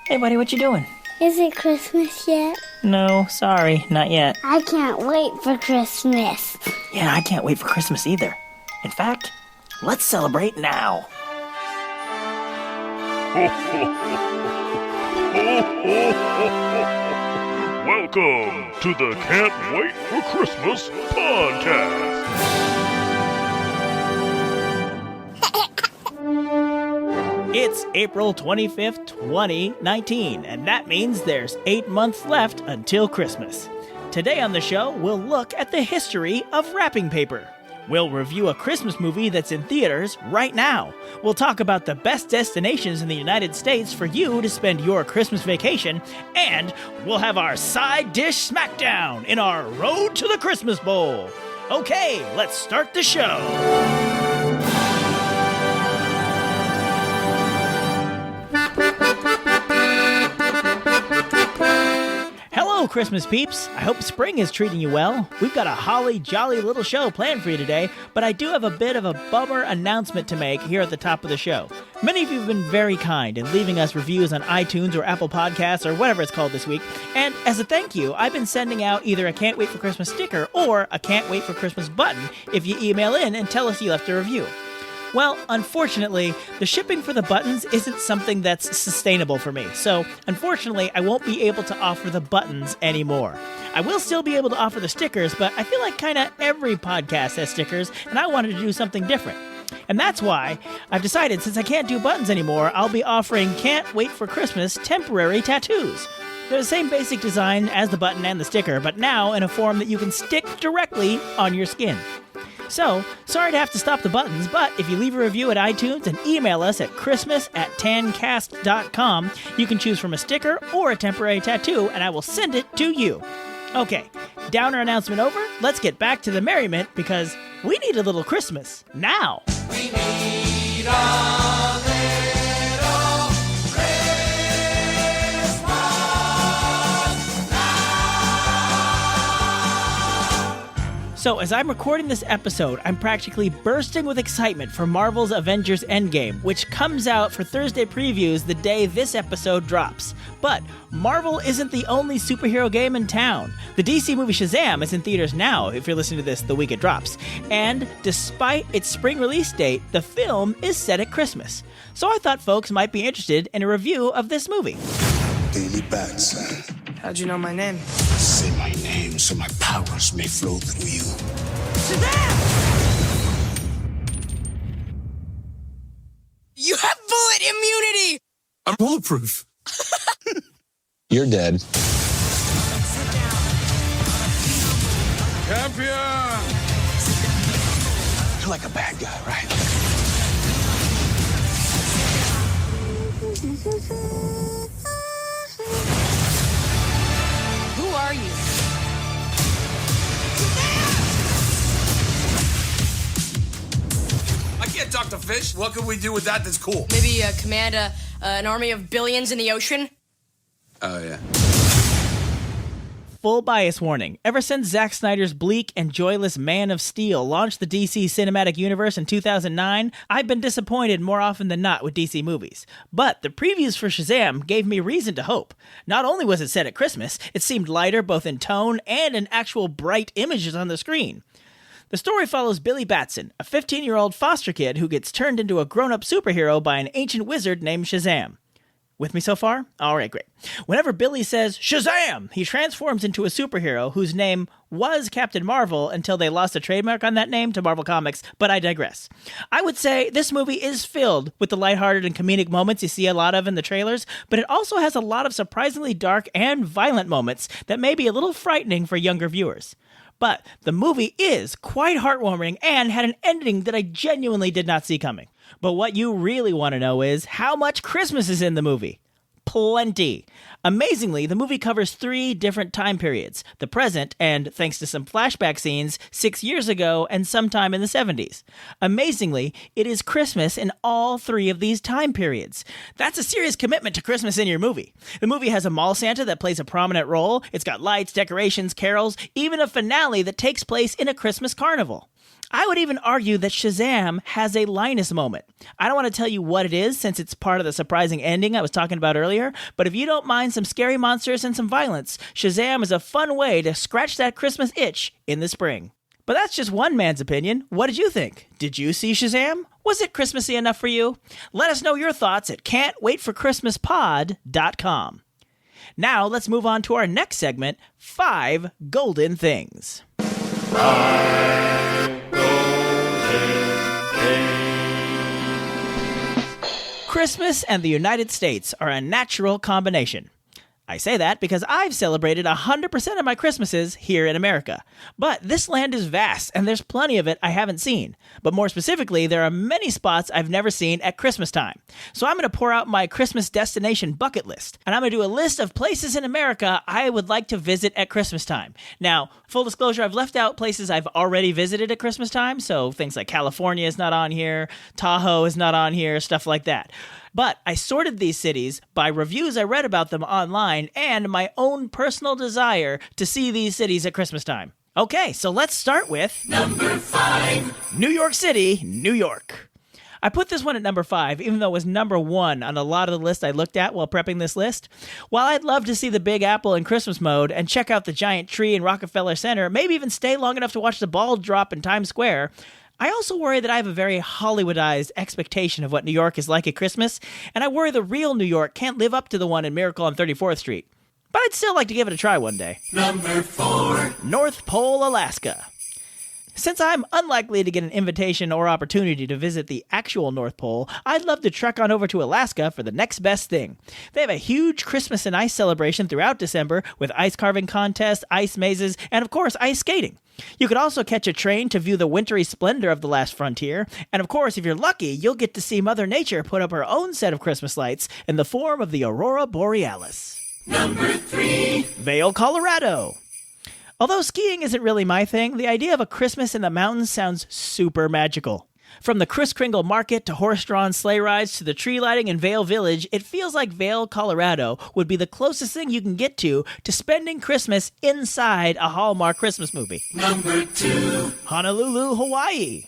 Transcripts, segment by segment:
Hey, buddy, what you doing? Is it Christmas yet? No, sorry, not yet. I can't wait for Christmas. Yeah, I can't wait for Christmas either. In fact, let's celebrate now. Welcome to the Can't Wait for Christmas podcast. It's April 25th, 2019, and that means there's 8 months left until Christmas. Today on the show, we'll look at the history of wrapping paper. We'll review a Christmas movie that's in theaters right now. We'll talk about the best destinations in the United States for you to spend your Christmas vacation, and we'll have our side dish smackdown in our Road to the Christmas Bowl. Okay, let's start the show. Hello, Christmas peeps. I hope spring is treating you well. We've got a holly jolly little show planned for you today, but I do have a bit of a bummer announcement to make here at the top of the show. Many of you have been very kind in leaving us reviews on iTunes or Apple Podcasts or whatever it's called this week, and as a thank you, I've been sending out either a Can't Wait for Christmas sticker or a Can't Wait for Christmas button if you email in and tell us you left a review. Well, unfortunately, the shipping for the buttons isn't something that's sustainable for me, so unfortunately, I won't be able to offer the buttons anymore. I will still be able to offer the stickers, but I feel like kinda every podcast has stickers, and I wanted to do something different. And that's why I've decided, since I can't do buttons anymore, I'll be offering Can't Wait for Christmas temporary tattoos. They're the same basic design as the button and the sticker, but now in a form that you can stick directly on your skin. So, sorry to have to stop the buttons, but if you leave a review at iTunes and email us at christmas@tancast.com, you can choose from a sticker or a temporary tattoo, and I will send it to you. Okay, downer announcement over. Let's get back to the merriment, because we need a little Christmas now. We need a little Christmas now. So as I'm recording this episode, I'm practically bursting with excitement for Marvel's Avengers Endgame, which comes out for Thursday previews the day this episode drops. But Marvel isn't the only superhero game in town. The DC movie Shazam is in theaters now, if you're listening to this the week it drops. And despite its spring release date, the film is set at Christmas. So I thought folks might be interested in a review of this movie. Daily Bats. How'd you know my name? Say my name so my powers may flow through you. Shazam! You have bullet immunity! I'm bulletproof. You're dead. Champion! You're like a bad guy, right? Who are you? I can't talk to fish. What can we do with that that's cool? Maybe command an army of billions in the ocean? Oh, yeah. Full bias warning. Ever since Zack Snyder's bleak and joyless Man of Steel launched the DC Cinematic Universe in 2009, I've been disappointed more often than not with DC movies. But the previews for Shazam gave me reason to hope. Not only was it set at Christmas, it seemed lighter both in tone and in actual bright images on the screen. The story follows Billy Batson, a 15-year-old foster kid who gets turned into a grown-up superhero by an ancient wizard named Shazam. With me so far? Alright, great. Whenever Billy says, Shazam! He transforms into a superhero whose name was Captain Marvel until they lost a trademark on that name to Marvel Comics, but I digress. I would say this movie is filled with the lighthearted and comedic moments you see a lot of in the trailers, but it also has a lot of surprisingly dark and violent moments that may be a little frightening for younger viewers. But the movie is quite heartwarming and had an ending that I genuinely did not see coming. But what you really want to know is how much Christmas is in the movie. Plenty. Amazingly, the movie covers 3 different time periods: the present and, thanks to some flashback scenes, 6 years ago and sometime in the 70s. Amazingly, it is Christmas in all 3 of these time periods. That's a serious commitment to Christmas in your movie. The movie has a mall Santa that plays a prominent role. It's got lights, decorations, carols, even a finale that takes place in a Christmas carnival. I would even argue that Shazam has a Linus moment. I don't want to tell you what it is since it's part of the surprising ending I was talking about earlier, but if you don't mind some scary monsters and some violence, Shazam is a fun way to scratch that Christmas itch in the spring. But that's just one man's opinion. What did you think? Did you see Shazam? Was it Christmassy enough for you? Let us know your thoughts at can'twaitforchristmaspod.com. Now let's move on to our next segment, 5 Golden Things. Christmas and the United States are a natural combination. I say that because I've celebrated 100% of my Christmases here in America. But this land is vast, and there's plenty of it I haven't seen. But more specifically, there are many spots I've never seen at Christmas time. So I'm going to pour out my Christmas destination bucket list, and I'm going to do a list of places in America I would like to visit at Christmas time. Now, full disclosure, I've left out places I've already visited at Christmas time, so things like California is not on here, Tahoe is not on here, stuff like that. But I sorted these cities by reviews I read about them online and my own personal desire to see these cities at Christmas time. Okay, so let's start with... Number 5. New York City, New York. I put this one at number 5, even though it was number 1 on a lot of the lists I looked at while prepping this list. While I'd love to see the Big Apple in Christmas mode and check out the giant tree in Rockefeller Center, maybe even stay long enough to watch the ball drop in Times Square, I also worry that I have a very Hollywoodized expectation of what New York is like at Christmas, and I worry the real New York can't live up to the one in Miracle on 34th Street. But I'd still like to give it a try one day. Number 4. North Pole, Alaska. Since I'm unlikely to get an invitation or opportunity to visit the actual North Pole, I'd love to trek on over to Alaska for the next best thing. They have a huge Christmas and ice celebration throughout December with ice carving contests, ice mazes, and of course ice skating. You could also catch a train to view the wintry splendor of the last frontier, and of course if you're lucky, you'll get to see Mother Nature put up her own set of Christmas lights in the form of the Aurora Borealis. Number 3. Vail, Colorado. Although skiing isn't really my thing, the idea of a Christmas in the mountains sounds super magical. From the Kris Kringle Market to horse-drawn sleigh rides to the tree lighting in Vail Village, it feels like Vail, Colorado would be the closest thing you can get to spending Christmas inside a Hallmark Christmas movie. Number 2. Honolulu, Hawaii.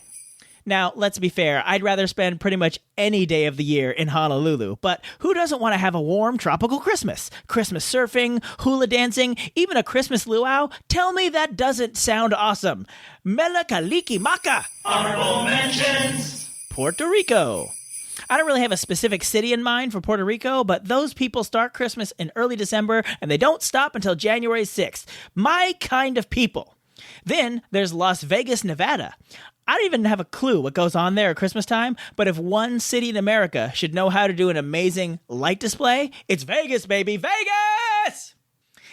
Now, let's be fair, I'd rather spend pretty much any day of the year in Honolulu, but who doesn't want to have a warm, tropical Christmas? Christmas surfing, hula dancing, even a Christmas luau? Tell me that doesn't sound awesome. Mele Kalikimaka! Honorable mentions! Puerto Rico. I don't really have a specific city in mind for Puerto Rico, but those people start Christmas in early December, and they don't stop until January 6th. My kind of people. Then there's Las Vegas, Nevada. I don't even have a clue what goes on there at Christmas time, but if one city in America should know how to do an amazing light display, it's Vegas, baby, Vegas!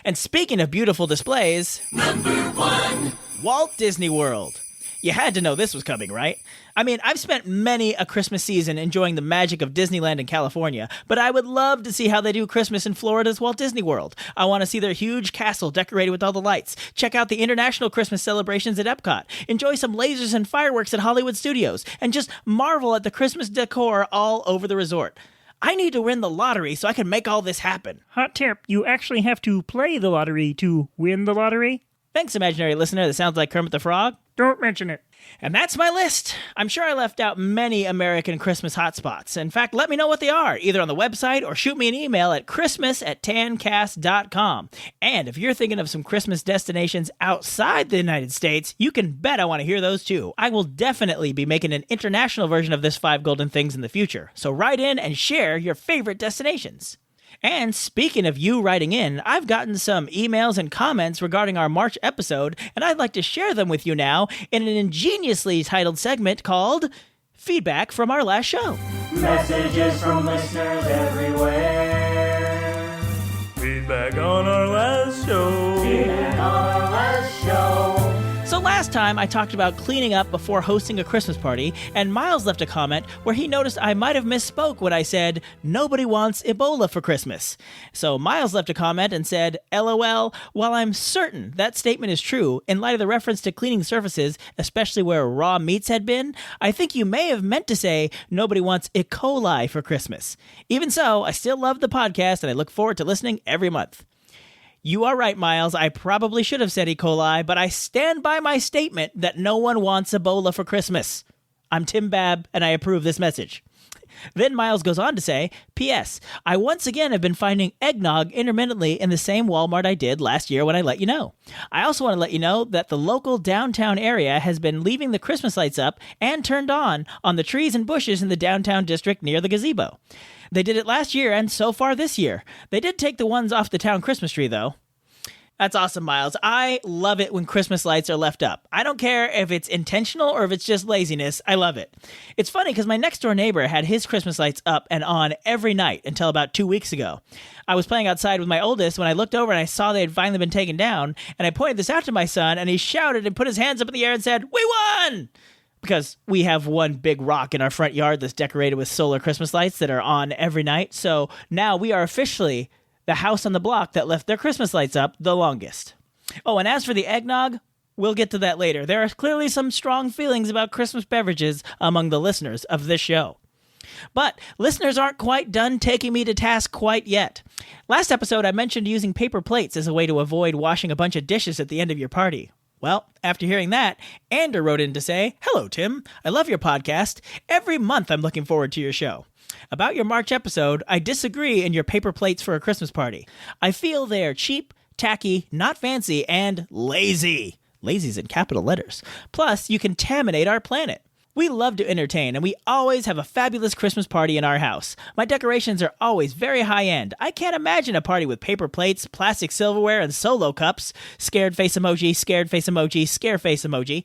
And speaking of beautiful displays, number 1, Walt Disney World. You had to know this was coming, right? I mean, I've spent many a Christmas season enjoying the magic of Disneyland in California, but I would love to see how they do Christmas in Florida's Walt Disney World. I want to see their huge castle decorated with all the lights, check out the international Christmas celebrations at Epcot, enjoy some lasers and fireworks at Hollywood Studios, and just marvel at the Christmas decor all over the resort. I need to win the lottery so I can make all this happen. Hot tip, you actually have to play the lottery to win the lottery. Thanks, imaginary listener. That sounds like Kermit the Frog. Don't mention it. And that's my list. I'm sure I left out many American Christmas hotspots. In fact, let me know what they are, either on the website or shoot me an email at christmas@tancast.com. And if you're thinking of some Christmas destinations outside the United States, you can bet I want to hear those too. I will definitely be making an international version of this 5 Golden Things in the future. So write in and share your favorite destinations. And speaking of you writing in, I've gotten some emails and comments regarding our March episode, and I'd like to share them with you now in an ingeniously titled segment called Feedback from Our Last Show. Messages from listeners everywhere. Feedback on our last show. Feedback on our last show. So last time I talked about cleaning up before hosting a Christmas party, and Miles left a comment where he noticed I might have misspoke when I said, nobody wants Ebola for Christmas. So Miles left a comment and said, LOL, while I'm certain that statement is true, in light of the reference to cleaning surfaces, especially where raw meats had been, I think you may have meant to say, nobody wants E. coli for Christmas. Even so, I still love the podcast and I look forward to listening every month. You are right, Miles. I probably should have said E. coli, but I stand by my statement that no one wants Ebola for Christmas. I'm Tim Babb, and I approve this message. Then Miles goes on to say, P.S. I once again have been finding eggnog intermittently in the same Walmart I did last year when I let you know. I also want to let you know that the local downtown area has been leaving the Christmas lights up and turned on the trees and bushes in the downtown district near the gazebo. They did it last year and so far this year. They did take the ones off the town Christmas tree, though. That's awesome, Miles. I love it when Christmas lights are left up. I don't care if it's intentional or if it's just laziness. I love it. It's funny because my next door neighbor had his Christmas lights up and on every night until about 2 weeks ago. I was playing outside with my oldest when I looked over and I saw they had finally been taken down, and I pointed this out to my son, and he shouted and put his hands up in the air and said, "We won!" Because we have one big rock in our front yard that's decorated with solar Christmas lights that are on every night. So now we are officially the house on the block that left their Christmas lights up the longest. Oh, and as for the eggnog, we'll get to that later. There are clearly some strong feelings about Christmas beverages among the listeners of this show. But listeners aren't quite done taking me to task quite yet. Last episode, I mentioned using paper plates as a way to avoid washing a bunch of dishes at the end of your party. Well, after hearing that, Ander wrote in to say, "Hello, Tim. I love your podcast. Every month I'm looking forward to your show. About your March episode, I disagree in your paper plates for a Christmas party. I feel they are cheap, tacky, not fancy, and lazy. Lazy's in capital letters. Plus, you contaminate our planet. We love to entertain, and we always have a fabulous Christmas party in our house. My decorations are always very high-end. I can't imagine a party with paper plates, plastic silverware, and solo cups. Scared face emoji, scared face emoji, scare face emoji.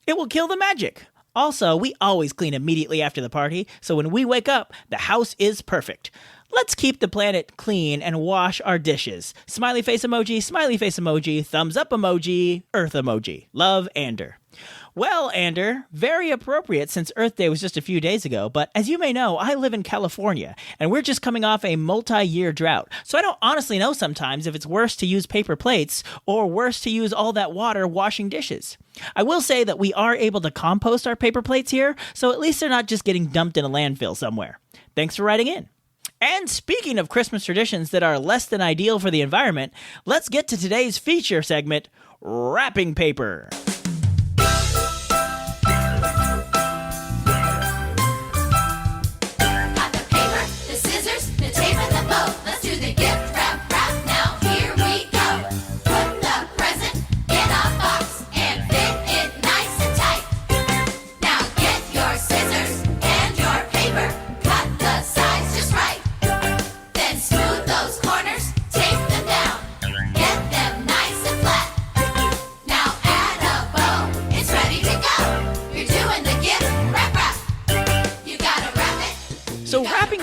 It will kill the magic. Also, we always clean immediately after the party, so when we wake up, the house is perfect. Let's keep the planet clean and wash our dishes. Smiley face emoji, thumbs up emoji, earth emoji. Love, Ander." Well, Ander, very appropriate since Earth Day was just a few days ago, but as you may know, I live in California, and we're just coming off a multi-year drought, so I don't honestly know sometimes if it's worse to use paper plates or worse to use all that water washing dishes. I will say that we are able to compost our paper plates here, so at least they're not just getting dumped in a landfill somewhere. Thanks for writing in. And speaking of Christmas traditions that are less than ideal for the environment, let's get to today's feature segment, Wrapping Paper.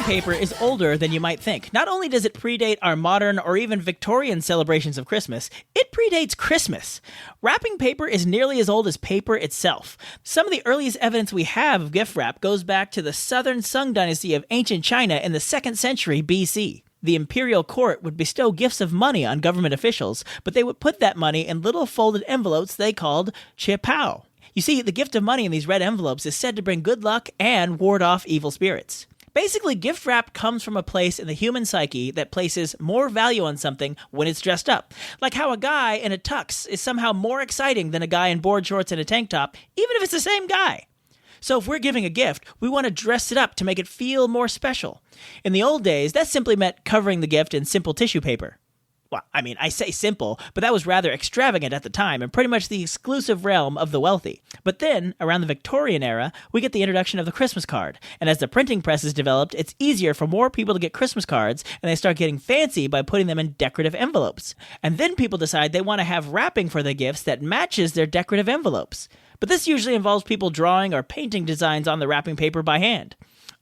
Paper is older than you might think. Not only does it predate our modern or even Victorian celebrations of Christmas, it predates Christmas. Wrapping paper is nearly as old as paper itself. Some of the earliest evidence we have of gift wrap goes back to the Southern Sung dynasty of ancient China in the 2nd century BC. The imperial court would bestow gifts of money on government officials, but they would put that money in little folded envelopes they called chipao. You see, the gift of money in these red envelopes is said to bring good luck and ward off evil spirits. Basically, gift wrap comes from a place in the human psyche that places more value on something when it's dressed up. Like how a guy in a tux is somehow more exciting than a guy in board shorts and a tank top, even if it's the same guy. So if we're giving a gift, we want to dress it up to make it feel more special. In the old days, that simply meant covering the gift in simple tissue paper. Well, I mean, I say simple, but that was rather extravagant at the time and pretty much the exclusive realm of the wealthy. But then, around the Victorian era, we get the introduction of the Christmas card. And as the printing press is developed, it's easier for more people to get Christmas cards, and they start getting fancy by putting them in decorative envelopes. And then people decide they want to have wrapping for the gifts that matches their decorative envelopes. But this usually involves people drawing or painting designs on the wrapping paper by hand.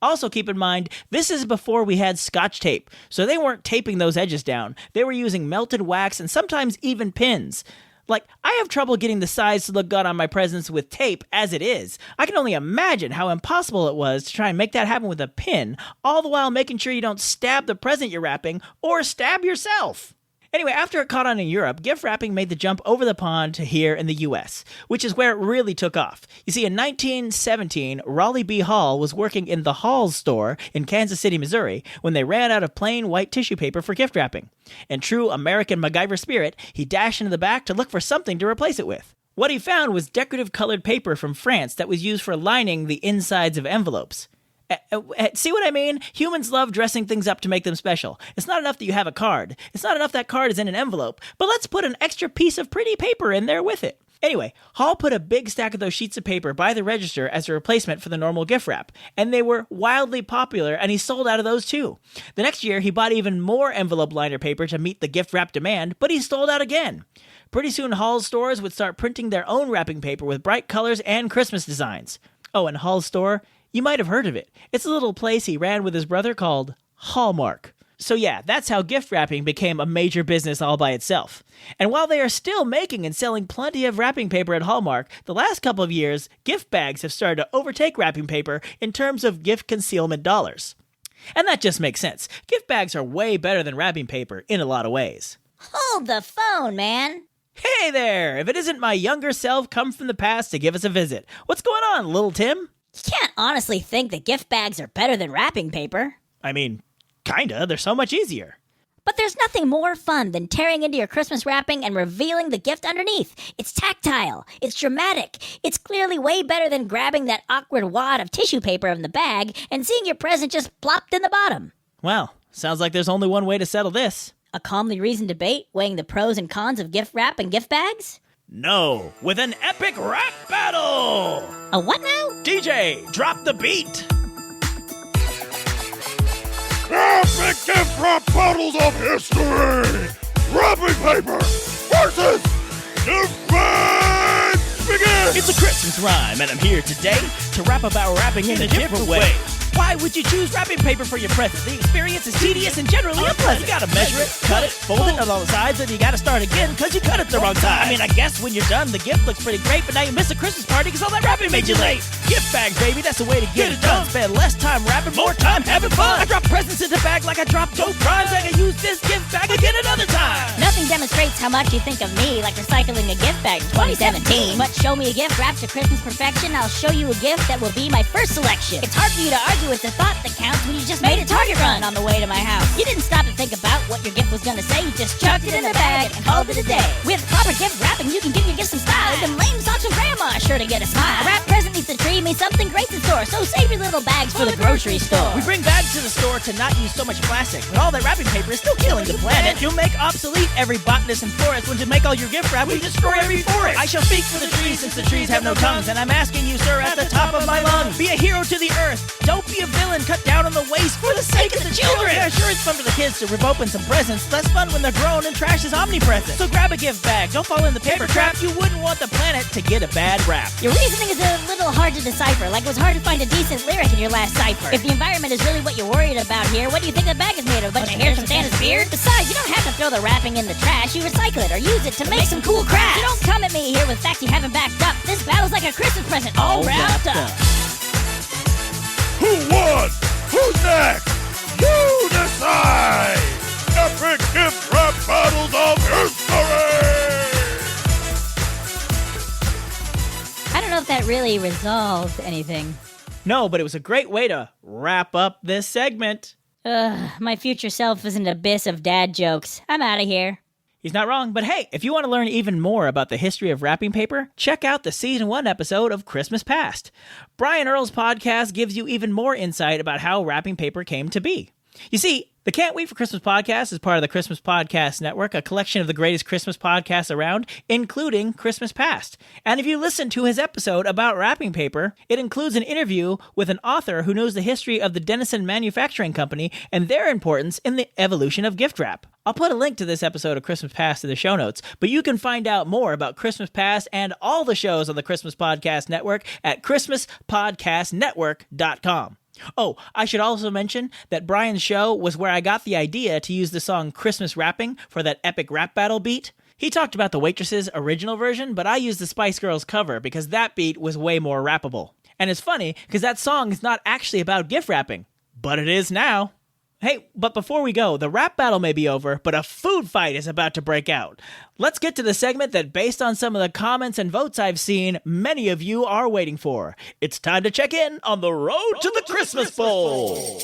Also keep in mind, this is before we had Scotch tape, so they weren't taping those edges down. They were using melted wax and sometimes even pins. Like, I have trouble getting the size to look good on my presents with tape as it is. I can only imagine how impossible it was to try and make that happen with a pin, all the while making sure you don't stab the present you're wrapping or stab yourself. Anyway, after it caught on in Europe, gift wrapping made the jump over the pond to here in the US, which is where it really took off. You see, in 1917, Raleigh B. Hall was working in the Hall's store in Kansas City, Missouri, when they ran out of plain white tissue paper for gift wrapping. In true American MacGyver spirit, he dashed into the back to look for something to replace it with. What he found was decorative colored paper from France that was used for lining the insides of envelopes. See what I mean? Humans love dressing things up to make them special. It's not enough that you have a card. It's not enough that card is in an envelope, but let's put an extra piece of pretty paper in there with it. Anyway, Hall put a big stack of those sheets of paper by the register as a replacement for the normal gift wrap, and they were wildly popular, and he sold out of those too. The next year, he bought even more envelope liner paper to meet the gift wrap demand, but he sold out again. Pretty soon, Hall's stores would start printing their own wrapping paper with bright colors and Christmas designs. Oh, and Hall's store? You might have heard of it. It's a little place he ran with his brother called Hallmark. So yeah, that's how gift wrapping became a major business all by itself. And while they are still making and selling plenty of wrapping paper at Hallmark, the last couple of years, gift bags have started to overtake wrapping paper in terms of gift concealment dollars. And that just makes sense. Gift bags are way better than wrapping paper in a lot of ways. Hold the phone, man. Hey there! If it isn't my younger self come from the past to give us a visit. What's going on, little Tim? You can't honestly think that gift bags are better than wrapping paper. I mean, kinda. They're so much easier. But there's nothing more fun than tearing into your Christmas wrapping and revealing the gift underneath. It's tactile. It's dramatic. It's clearly way better than grabbing that awkward wad of tissue paper in the bag and seeing your present just plopped in the bottom. Well, sounds like there's only one way to settle this. A calmly reasoned debate weighing the pros and cons of gift wrap and gift bags? No, with an epic rap battle! A what now? DJ, drop the beat! Epic gift wrap battles of history! Wrapping paper versus gift bags! Begin! It's a Christmas rhyme, and I'm here today to rap about wrapping in a different way. Why would you choose wrapping paper for your present? The experience is tedious and generally unpleasant. You gotta measure it, cut it, fold it on all the sides, and you gotta start again because you cut it the wrong time. I mean, I guess when you're done, the gift looks pretty great, but now you miss a Christmas party because all that wrapping made you late. Gift bags, baby, that's the way to get it done. Spend less time wrapping, more time having fun. I drop presents in the bag like I drop dope rhymes. I can use this gift bag again another time. Nothing demonstrates how much you think of me like recycling a gift bag in 2017. But show me a gift wrapped to Christmas perfection, I'll show you a gift that will be my first selection. It's hard for you to argue with the thought that counts when you just made a Target run on the way to my house. You didn't stop to think about what your gift was gonna say, you just chucked it in the bag and called it a day. With proper gift wrapping, you can give your gift some style. Even lame socks from grandma are sure to get a smile. A wrapped present neath the tree means something great's in store, so save your little bags for the grocery store. We bring bags to the store to not use so much plastic, but all that wrapping paper is still killing the planet. You'll make obsolete every botanist and florist when to make all your gift wrap, we destroy every forest. I shall speak for the trees since the trees have no tongues, and I'm asking you, sir, at the top of my lungs, be a hero to the earth. Don't be a villain, cut down on the waste for the sake of the children. Yeah, sure it's fun for the kids to rip open some presents. Less fun when they're grown and trash is omnipresent. So grab a gift bag, don't fall in the paper trap. You wouldn't want the planet to get a bad rap. Your reasoning is a little hard to decipher, like it was hard to find a decent lyric in your last cipher. If the environment is really what you're worried about here, what do you think the bag is made of? A bunch of hairs from Santa's beard? Besides, you don't have to throw the wrapping in the trash. You recycle it or use it to make some cool crafts. So don't come at me here with facts you haven't backed up. This battle's like a Christmas present all wrapped up. Who won? Who's next? You decide! Epic gift wrap battles of history! I don't know if that really resolved anything. No, but it was a great way to wrap up this segment. My future self is an abyss of dad jokes. I'm out of here. He's not wrong, but hey, if you want to learn even more about the history of wrapping paper, check out the Season 1 episode of Christmas Past. Brian Earl's podcast gives you even more insight about how wrapping paper came to be. You see, the Can't Wait for Christmas podcast is part of the Christmas Podcast Network, a collection of the greatest Christmas podcasts around, including Christmas Past. And if you listen to his episode about wrapping paper, it includes an interview with an author who knows the history of the Denison Manufacturing Company and their importance in the evolution of gift wrap. I'll put a link to this episode of Christmas Past in the show notes, but you can find out more about Christmas Past and all the shows on the Christmas Podcast Network at ChristmasPodcastNetwork.com. Oh, I should also mention that Brian's show was where I got the idea to use the song Christmas Rapping for that epic rap battle beat. He talked about the Waitress's original version, but I used the Spice Girls cover because that beat was way more rappable. And it's funny because that song is not actually about gift wrapping, but it is now. Hey, but before we go, the rap battle may be over, but a food fight is about to break out. Let's get to the segment that, based on some of the comments and votes I've seen, many of you are waiting for. It's time to check in on the road to the Christmas Bowl.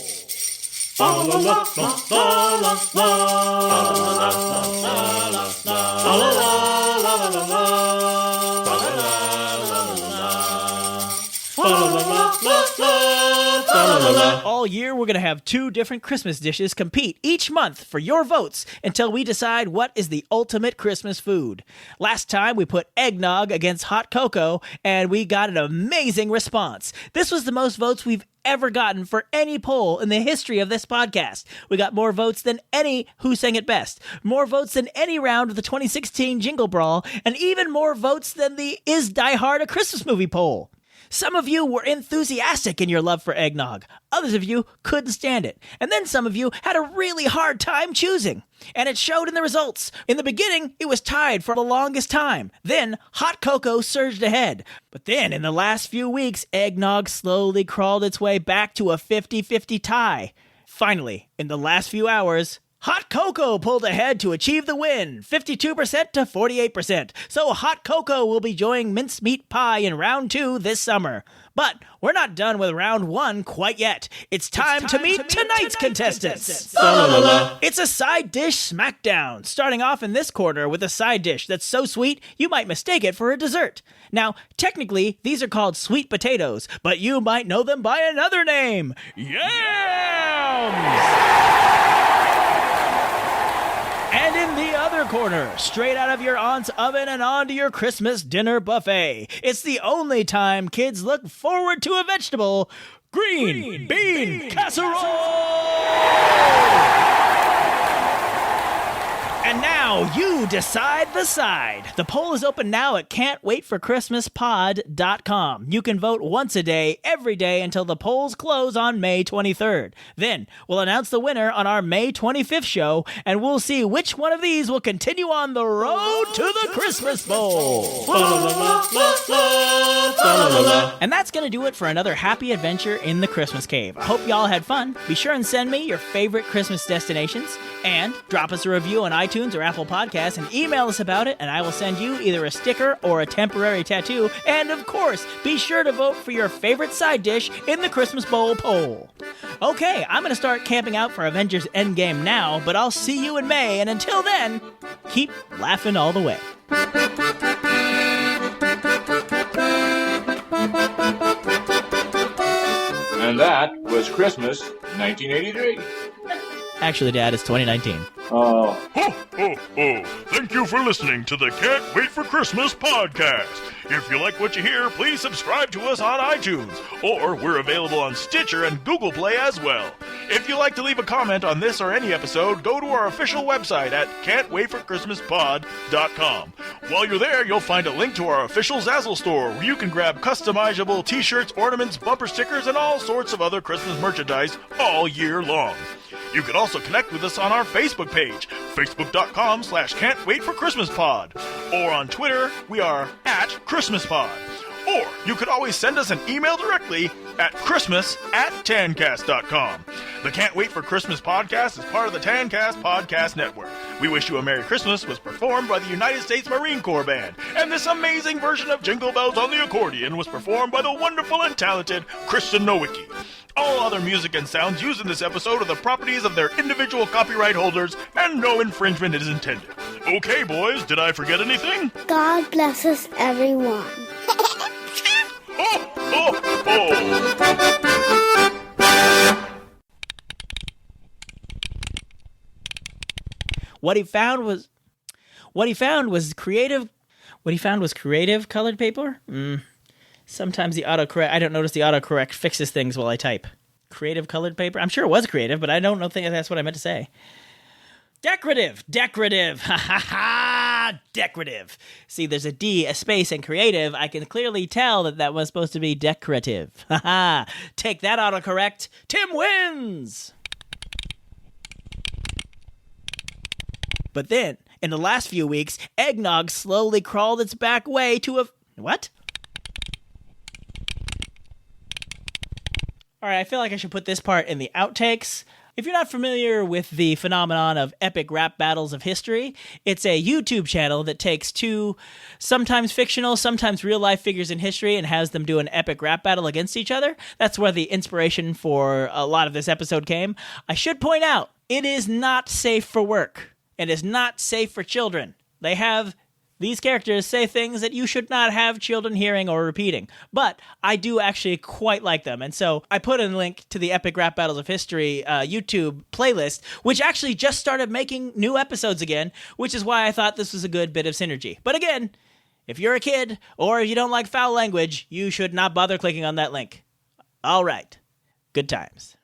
All year, we're going to have 2 different Christmas dishes compete each month for your votes until we decide what is the ultimate Christmas food. Last time, we put eggnog against hot cocoa, and we got an amazing response. This was the most votes we've ever gotten for any poll in the history of this podcast. We got more votes than any Who Sang It Best, more votes than any round of the 2016 Jingle Brawl, and even more votes than the Is Die Hard a Christmas Movie poll. Some of you were enthusiastic in your love for eggnog. Others of you couldn't stand it. And then some of you had a really hard time choosing. And it showed in the results. In the beginning, it was tied for the longest time. Then, hot cocoa surged ahead. But then, in the last few weeks, eggnog slowly crawled its way back to a 50-50 tie. Finally, in the last few hours, hot cocoa pulled ahead to achieve the win, 52% to 48%. So hot cocoa will be joining mincemeat pie in round 2 this summer. But we're not done with round 1 quite yet. It's time to meet tonight's contestants. It's a side dish smackdown, starting off in this corner with a side dish that's so sweet you might mistake it for a dessert. Now, technically, these are called sweet potatoes, but you might know them by another name. Yams! And in the other corner, straight out of your aunt's oven and onto your Christmas dinner buffet, it's the only time kids look forward to a vegetable, green bean casserole! And now you decide the side. The poll is open now at can'twaitforchristmaspod.com. You can vote once a day, every day until the polls close on May 23rd. Then we'll announce the winner on our May 25th show, and we'll see which one of these will continue on the road to the Christmas Bowl. And that's going to do it for another happy adventure in the Christmas Cave. I hope y'all had fun. Be sure and send me your favorite Christmas destinations, and drop us a review on iTunes or Apple Podcasts and email us about it, and I will send you either a sticker or a temporary tattoo. And of course, be sure to vote for your favorite side dish in the Christmas Bowl poll. Okay, I'm going to start camping out for Avengers Endgame now, but I'll see you in May, and until then, keep laughing all the way. And that was Christmas 1983. Actually, Dad, it's 2019. Oh. Ho, ho, ho! Thank you for listening to the Can't Wait for Christmas podcast. If you like what you hear, please subscribe to us on iTunes, or we're available on Stitcher and Google Play as well. If you'd like to leave a comment on this or any episode, go to our official website at can'twaitforchristmaspod.com. While you're there, you'll find a link to our official Zazzle store, where you can grab customizable t-shirts, ornaments, bumper stickers, and all sorts of other Christmas merchandise all year long. You can also connect with us on our Facebook page, facebook.com/can'twaitforchristmaspod. Or on Twitter, we are @ChristmasPod. Or you could always send us an email directly at christmas@tancast.com. The Can't Wait for Christmas podcast is part of the Tancast Podcast Network. We Wish You a Merry Christmas was performed by the United States Marine Corps Band, and this amazing version of Jingle Bells on the Accordion was performed by the wonderful and talented Kristen Nowicki. All other music and sounds used in this episode are the properties of their individual copyright holders, and no infringement is intended. Okay, boys, did I forget anything? God bless us, everyone. Ho, ho, ho! What he found was creative colored paper? Sometimes the autocorrect, I don't notice the autocorrect fixes things while I type. Creative colored paper? I'm sure it was creative, but I don't think that's what I meant to say. Decorative, ha ha ha, decorative. See, there's a D, a space, and creative. I can clearly tell that was supposed to be decorative. Ha ha, take that autocorrect. Tim wins! But then, in the last few weeks, eggnog slowly crawled its back way to a... What? All right, I feel like I should put this part in the outtakes. If you're not familiar with the phenomenon of epic rap battles of history, it's a YouTube channel that takes two sometimes fictional, sometimes real-life figures in history and has them do an epic rap battle against each other. That's where the inspiration for a lot of this episode came. I should point out, it is not safe for work. It is not safe for children. They have these characters say things that you should not have children hearing or repeating. But I do actually quite like them. And so I put a link to the Epic Rap Battles of History YouTube playlist, which actually just started making new episodes again, which is why I thought this was a good bit of synergy. But again, if you're a kid or if you don't like foul language, you should not bother clicking on that link. All right. Good times.